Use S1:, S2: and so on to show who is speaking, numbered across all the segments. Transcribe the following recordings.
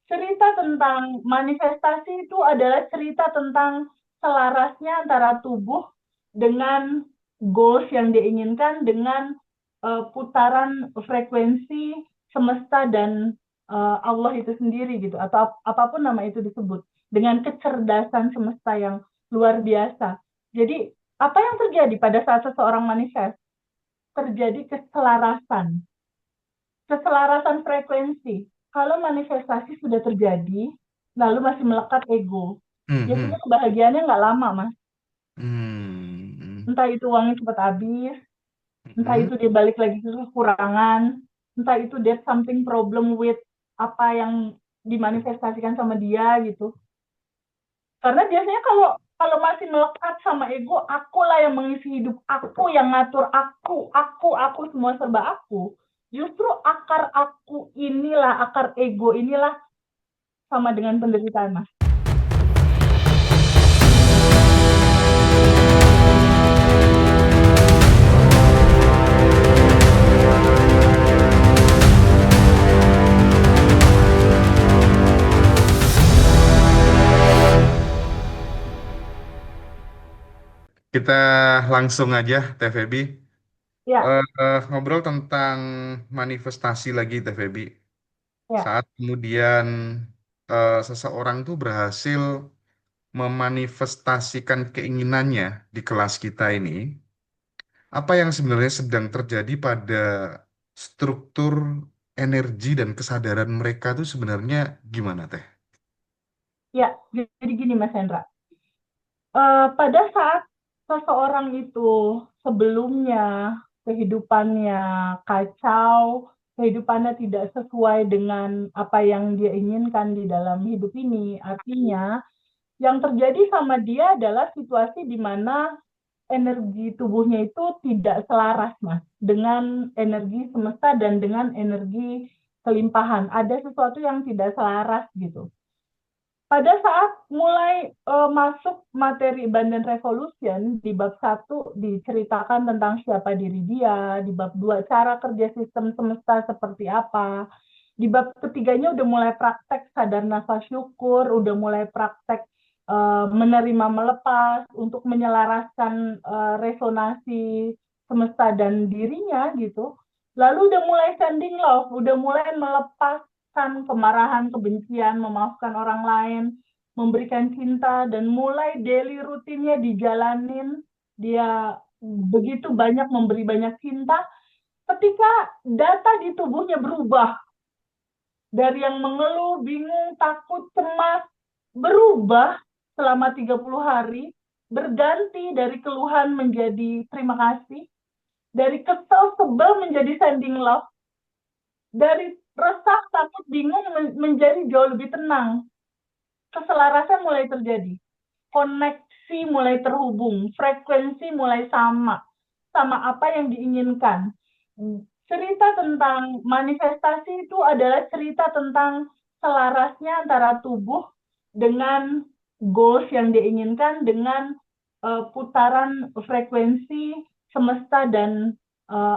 S1: Cerita tentang manifestasi itu adalah cerita tentang selarasnya antara tubuh dengan goals yang diinginkan, dengan putaran frekuensi semesta dan Allah itu sendiri gitu, atau apapun nama itu disebut, dengan kecerdasan semesta yang luar biasa. Jadi apa yang terjadi pada saat seseorang manifest? Terjadi keselarasan frekuensi. Kalau manifestasi sudah terjadi, lalu masih melekat ego. Biasanya
S2: Mhm.
S1: kebahagiaannya nggak lama, Mas.
S2: Hmm.
S1: Entah itu uangnya cepat habis, entah
S2: Mhm.
S1: itu dia balik lagi ke kekurangan, entah itu there's something problem with apa yang dimanifestasikan sama dia gitu. Karena biasanya kalau kalau masih melekat sama ego, akulah yang mengisi hidup, aku yang ngatur, aku semua serba aku. Justru akar aku inilah, akar ego inilah sama dengan penderitaan, Mas.
S2: Kita langsung aja, Teh Febi.
S1: Ya,
S2: Ngobrol tentang manifestasi lagi, Teh Febi.
S1: ya,
S2: Saat kemudian seseorang tuh berhasil memanifestasikan keinginannya di kelas kita ini, apa yang sebenarnya sedang terjadi pada struktur energi dan kesadaran mereka tuh sebenarnya gimana, Teh?
S1: ya. Jadi gini, Mas Hendra. Pada saat seseorang itu sebelumnya kehidupannya kacau, kehidupannya tidak sesuai dengan apa yang dia inginkan di dalam hidup ini, artinya yang terjadi sama dia adalah situasi di mana energi tubuhnya itu tidak selaras, Mas, dengan energi semesta dan dengan energi kelimpahan. Ada sesuatu yang tidak selaras gitu. Pada saat mulai masuk materi Abundant Revolution, di bab satu diceritakan tentang siapa diri dia, di bab 2 cara kerja sistem semesta seperti apa, di bab ketiganya udah mulai praktek sadar nafas syukur, udah mulai praktek menerima melepas untuk menyelaraskan resonasi semesta dan dirinya gitu. Lalu udah mulai sending love, udah mulai melepaskan kemarahan, kebencian, memaafkan orang lain, memberikan cinta, dan mulai daily rutinnya dijalanin. Dia begitu banyak memberi banyak cinta, ketika data di tubuhnya berubah, dari yang mengeluh, bingung, takut, cemas, berubah selama 30 hari, berganti dari keluhan menjadi terima kasih, dari kesel, sebel menjadi sending love, dari resah, takut, bingung menjadi jauh lebih tenang. Keselarasan mulai terjadi. Koneksi mulai terhubung. Frekuensi mulai sama. Sama apa yang diinginkan. Cerita tentang manifestasi itu adalah cerita tentang selarasnya antara tubuh dengan goals yang diinginkan, dengan putaran frekuensi semesta dan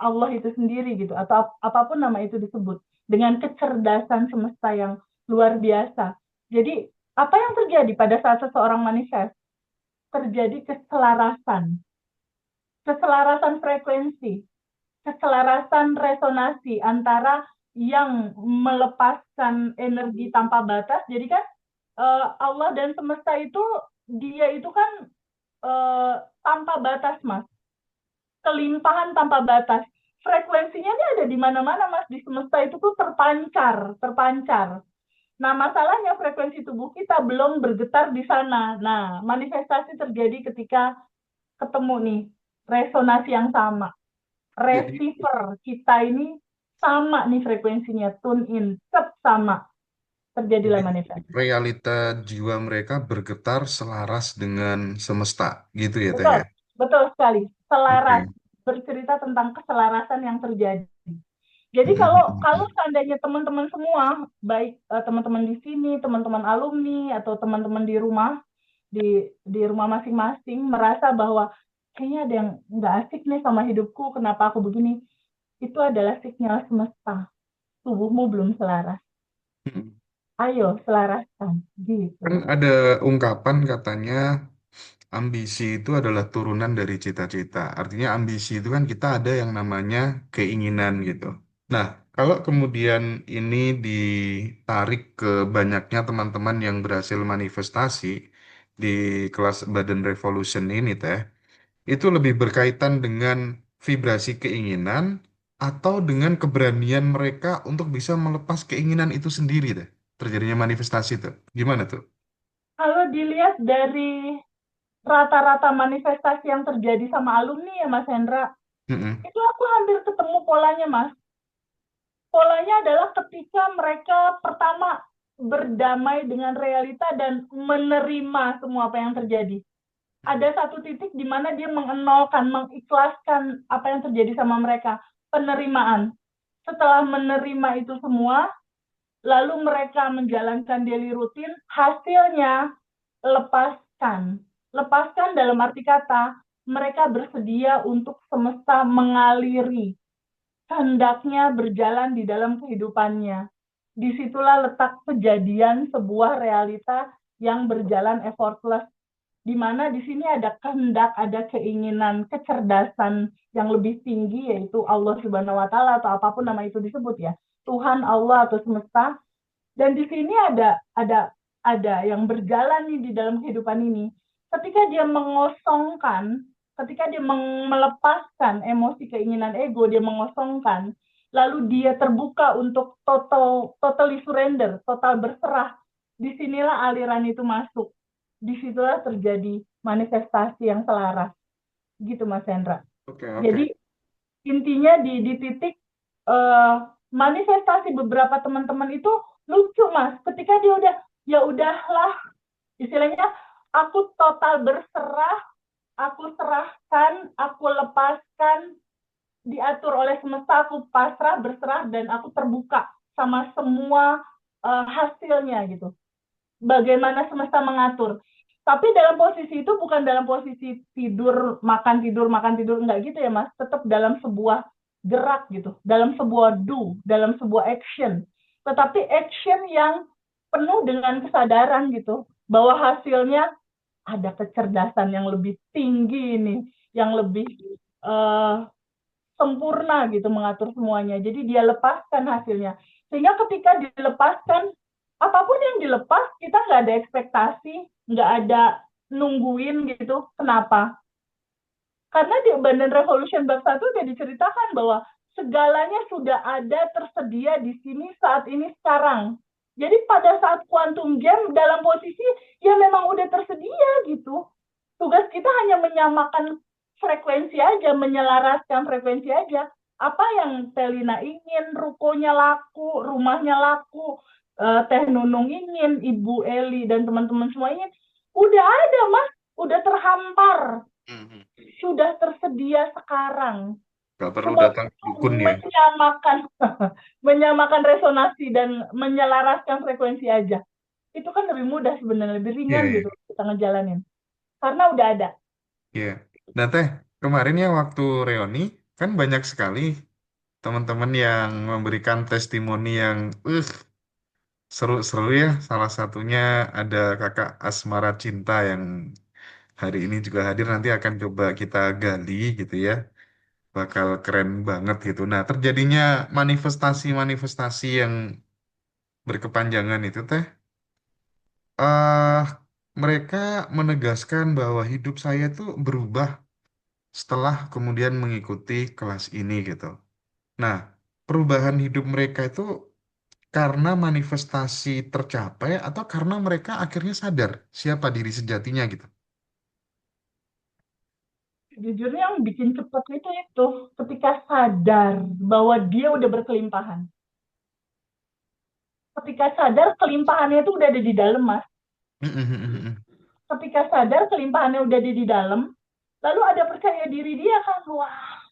S1: Allah itu sendiri gitu, atau apapun nama itu disebut, dengan kecerdasan semesta yang luar biasa. Jadi apa yang terjadi pada saat seseorang manifest? Terjadi keselarasan frekuensi, keselarasan resonasi antara yang melepaskan energi tanpa batas. Jadi kan Allah dan semesta itu, dia itu kan tanpa batas, Mas. Kelimpahan tanpa batas. Frekuensinya ini ada di mana-mana, Mas. Di semesta itu tuh terpancar, terpancar. Nah, masalahnya frekuensi tubuh kita belum bergetar di sana. Nah, manifestasi terjadi ketika ketemu nih, resonasi yang sama.
S2: Jadi
S1: Receiver kita ini sama nih frekuensinya, tune in, cep sama. Terjadilah
S2: Jadi
S1: manifestasi.
S2: realita jiwa mereka bergetar selaras dengan semesta, gitu ya Teh
S1: Betul,
S2: ya?
S1: betul sekali. Selaras,
S2: Oke.
S1: bercerita tentang keselarasan yang terjadi. Jadi kalau kalau
S2: Mm-mm.
S1: seandainya teman-teman semua, baik teman-teman di sini, teman-teman alumni, atau teman-teman di rumah masing-masing merasa bahwa kayaknya ada yang nggak asik nih sama hidupku, kenapa aku begini? Itu adalah sinyal semesta. Tubuhmu belum selaras.
S2: Mm.
S1: Ayo selaraskan gitu.
S2: Kan ada ungkapan katanya ambisi itu adalah turunan dari cita-cita. Artinya ambisi itu kan kita ada yang namanya keinginan gitu. Nah, kalau kemudian ini ditarik ke banyaknya teman-teman yang berhasil manifestasi di kelas Badan Revolution ini teh, itu lebih berkaitan dengan vibrasi keinginan atau dengan keberanian mereka untuk bisa melepas keinginan itu sendiri teh. Terjadinya manifestasi tuh. Gimana tuh?
S1: Kalau dilihat dari rata-rata manifestasi yang terjadi sama alumni ya Mas Hendra,
S2: Mm-mm.
S1: itu aku hampir ketemu polanya Mas. Polanya adalah ketika mereka pertama berdamai dengan realita dan menerima semua apa yang terjadi. Ada satu titik di mana dia mengenolkan, mengikhlaskan apa yang terjadi sama mereka. Penerimaan. Setelah menerima itu semua, lalu mereka menjalankan daily rutin, hasilnya lepaskan. Lepaskan dalam arti kata, mereka bersedia untuk semesta mengaliri hendaknya berjalan di dalam kehidupannya. Disitulah letak kejadian sebuah realita yang berjalan effortless, di mana di sini ada kehendak, ada keinginan, kecerdasan yang lebih tinggi, yaitu Allah Subhanahu wa Ta'ala, atau apapun nama itu disebut ya, Tuhan, Allah, atau semesta. Dan di sini ada yang berjalan nih di dalam kehidupan ini. Ketika dia mengosongkan, ketika dia melepaskan emosi keinginan ego, dia mengosongkan, lalu dia terbuka untuk totally surrender, total berserah. Disinilah aliran itu masuk. Disitulah terjadi manifestasi yang selaras. Gitu Mas Hendra.
S2: Oke, oke.
S1: Jadi intinya di titik uh, manifestasi beberapa teman-teman itu lucu Mas, ketika dia udah, ya udahlah, istilahnya aku total berserah, aku serahkan, aku lepaskan, diatur oleh semesta, aku pasrah, berserah, dan aku terbuka sama semua hasilnya gitu, bagaimana semesta mengatur. Tapi dalam posisi itu bukan dalam posisi tidur, makan tidur, enggak gitu ya Mas. Tetap dalam sebuah gerak gitu, dalam sebuah do, dalam sebuah action. Tetapi action yang penuh dengan kesadaran gitu, bahwa hasilnya ada kecerdasan yang lebih tinggi ini, yang lebih uh, sempurna gitu mengatur semuanya. Jadi dia lepaskan hasilnya. Sehingga ketika dilepaskan, apapun yang dilepas, kita nggak ada ekspektasi, nggak ada nungguin gitu. Kenapa? Karena di Abundant Revolution bab 1 udah diceritakan bahwa segalanya sudah ada tersedia di sini saat ini sekarang. Jadi pada saat quantum jam dalam posisi ya memang udah tersedia gitu. Tugas kita hanya menyamakan frekuensi aja, menyelaraskan frekuensi aja. Apa yang Telina ingin, rukonya laku, rumahnya laku, Teh Nunung ingin, Ibu Eli dan teman-teman semua ingin, udah ada Mas, udah terhampar,
S2: Mhm.
S1: sudah tersedia sekarang.
S2: Gak perlu
S1: Semua
S2: datang ke dukun ya.
S1: menyamakan menyamakan resonasi dan menyelaraskan frekuensi aja. Itu kan lebih mudah sebenarnya, lebih
S2: Iya,
S1: ringan
S2: iya.
S1: gitu kita ngejalanin. Karena udah ada.
S2: Iya. Nah, Teh, kemarin ya waktu reuni, kan banyak sekali teman-teman yang memberikan testimoni yang seru-seru ya. Salah satunya ada kakak Asmara Cinta yang hari ini juga hadir, nanti akan coba kita gali gitu ya. Bakal keren banget gitu. Nah, terjadinya manifestasi-manifestasi yang berkepanjangan itu, Teh, eh mereka menegaskan bahwa hidup saya tuh berubah setelah kemudian mengikuti kelas ini gitu. Nah, perubahan hidup mereka itu karena manifestasi tercapai atau karena mereka akhirnya sadar siapa diri sejatinya gitu.
S1: Jujurnya yang bikin cepet itu ketika sadar bahwa dia udah berkelimpahan. Ketika sadar kelimpahannya itu udah ada di dalam, Mas. Ketika sadar kelimpahannya udah ada di dalam, lalu ada percaya diri dia kan, wah,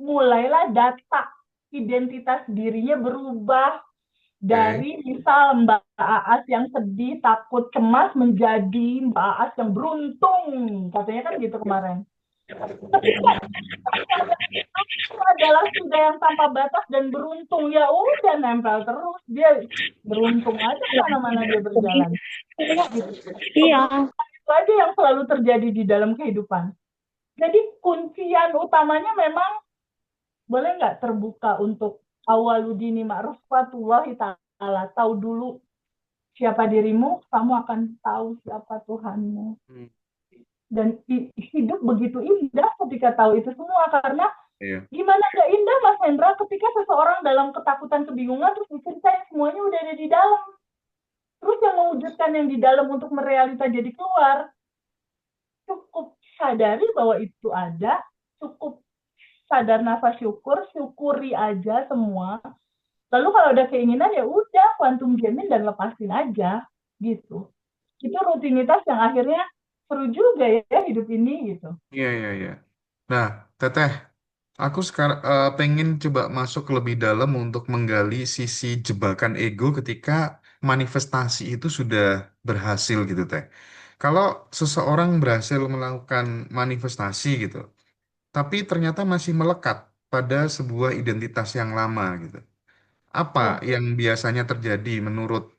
S1: mulailah data identitas dirinya berubah
S2: Oke.
S1: dari misal Mbak Aas yang sedih, takut, cemas menjadi Mbak Aas yang beruntung, katanya kan gitu kemarin. Ketika itu adalah sudah yang tanpa batas dan beruntung, ya udah nempel terus dia, beruntung aja kemana-mana dia berjalan gitu.
S3: Iya.
S1: Keberuntungan itu aja yang selalu terjadi di dalam kehidupan. Jadi kuncian utamanya memang, boleh nggak terbuka untuk awaludini ma'rifatullahi ta'ala, tahu dulu siapa dirimu, kamu akan tahu siapa Tuhanmu.
S2: Hmm,
S1: Dan hidup begitu indah ketika tahu itu semua, karena
S2: iya.
S1: gimana gak indah Mas Hendra ketika seseorang dalam ketakutan, kebingungan, terus diceritain semuanya udah ada di dalam. Terus yang mewujudkan yang di dalam untuk merealita jadi keluar, cukup sadari bahwa itu ada, cukup sadar nafas syukur, syukuri aja semua. Lalu kalau ada keinginan ya udah quantum jamin dan lepasin aja gitu. Itu rutinitas yang akhirnya seru juga ya hidup ini gitu.
S2: Iya, iya, iya. Nah, Teteh, aku sekarang pengen coba masuk lebih dalam untuk menggali sisi jebakan ego ketika manifestasi itu sudah berhasil gitu, Teh. Kalau seseorang berhasil melakukan manifestasi gitu, tapi ternyata masih melekat pada sebuah identitas yang lama gitu. Apa
S1: Ya,
S2: yang biasanya terjadi menurut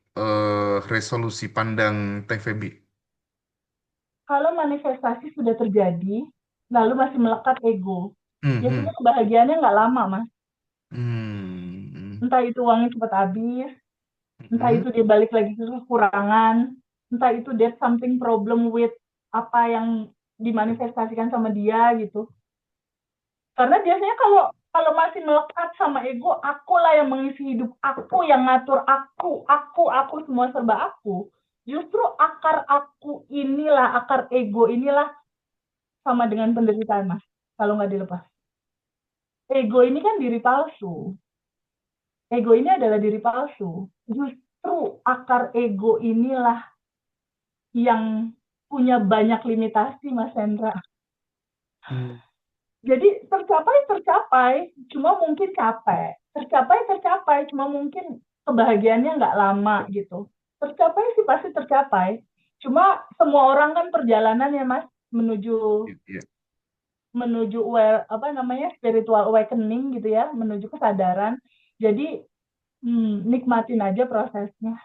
S2: resolusi pandang TVB?
S1: kalau manifestasi sudah terjadi, lalu masih melekat ego, biasanya
S2: Mhm.
S1: kebahagiaannya nggak lama, Mas.
S2: Hmm.
S1: Entah itu uangnya cepat habis, entah
S2: Mhm.
S1: itu dia balik lagi ke kekurangan, entah itu there's something problem with apa yang dimanifestasikan sama dia gitu. Karena biasanya kalau kalau masih melekat sama ego, akulah yang mengisi hidup, aku yang ngatur, aku semua serba aku. Justru akar aku inilah, akar ego inilah sama dengan penderitaan, Mas. Kalau nggak dilepas. Ego ini kan diri palsu. Ego ini adalah diri palsu. Justru akar ego inilah yang punya banyak limitasi, Mas Hendra.
S2: Hmm.
S1: Jadi tercapai, cuma mungkin capek. Tercapai, cuma mungkin kebahagiaannya nggak lama gitu. Tercapai sih pasti tercapai. Cuma semua orang kan perjalanan ya Mas, menuju
S2: Iya, iya.
S1: menuju apa namanya, spiritual awakening gitu ya, menuju kesadaran. Jadi nikmatin aja prosesnya.